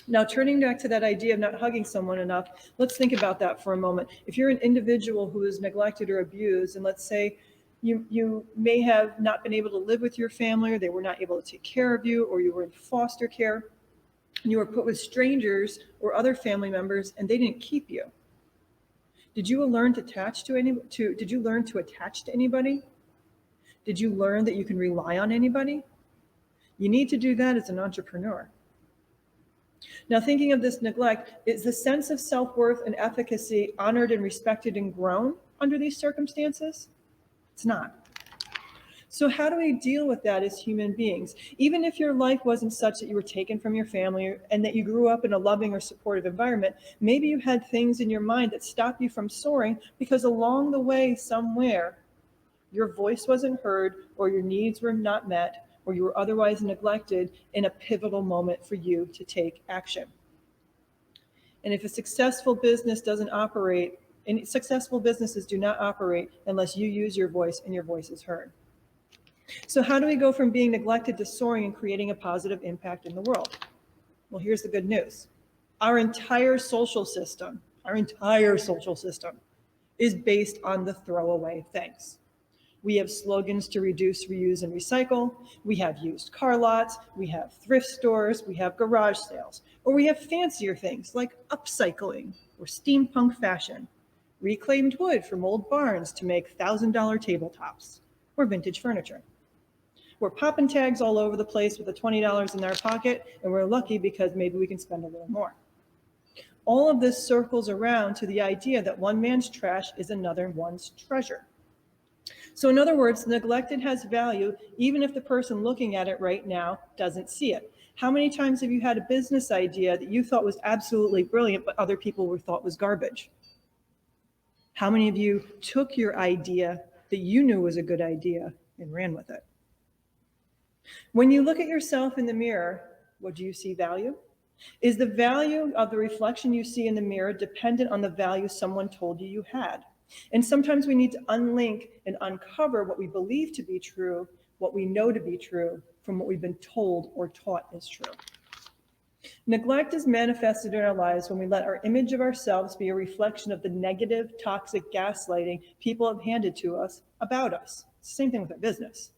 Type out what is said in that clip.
Now, turning back to that idea of not hugging someone enough, let's think about that for a moment. If you're an individual who is neglected or abused, and let's say you may have not been able to live with your family, or they were not able to take care of you, or you were in foster care, and you were put with strangers or other family members, and they didn't keep you. Did you learn to attach to did you learn to attach to anybody? Did you learn that you can rely on anybody? You need to do that as an entrepreneur. Now, thinking of this neglect, is the sense of self-worth and efficacy honored and respected and grown under these circumstances? It's not. So how do we deal with that as human beings? Even if your life wasn't such that you were taken from your family and that you grew up in a loving or supportive environment, maybe you had things in your mind that stopped you from soaring because along the way somewhere, your voice wasn't heard or your needs were not met or you were otherwise neglected in a pivotal moment for you to take action. And if a successful business doesn't operate, and successful businesses do not operate unless you use your voice and your voice is heard. So how do we go from being neglected to soaring and creating a positive impact in the world? Well, here's the good news. Our entire social system is based on the throwaway things. We have slogans to reduce, reuse, and recycle. We have used car lots. We have thrift stores. We have garage sales. Or we have fancier things like upcycling or steampunk fashion, reclaimed wood from old barns to make $1,000 tabletops, or vintage furniture. We're popping tags all over the place with the $20 in our pocket, and we're lucky because maybe we can spend a little more. All of this circles around to the idea that one man's trash is another one's treasure. So in other words, neglected has value even if the person looking at it right now doesn't see it. How many times have you had a business idea that you thought was absolutely brilliant, but other people thought was garbage? How many of you took your idea that you knew was a good idea and ran with it? When you look at yourself in the mirror, what do you see value? Is the value of the reflection you see in the mirror dependent on the value someone told you you had? And sometimes we need to unlink and uncover what we believe to be true, what we know to be true, from what we've been told or taught is true. Neglect is manifested in our lives when we let our image of ourselves be a reflection of the negative, toxic gaslighting people have handed to us about us. It's the same thing with our business.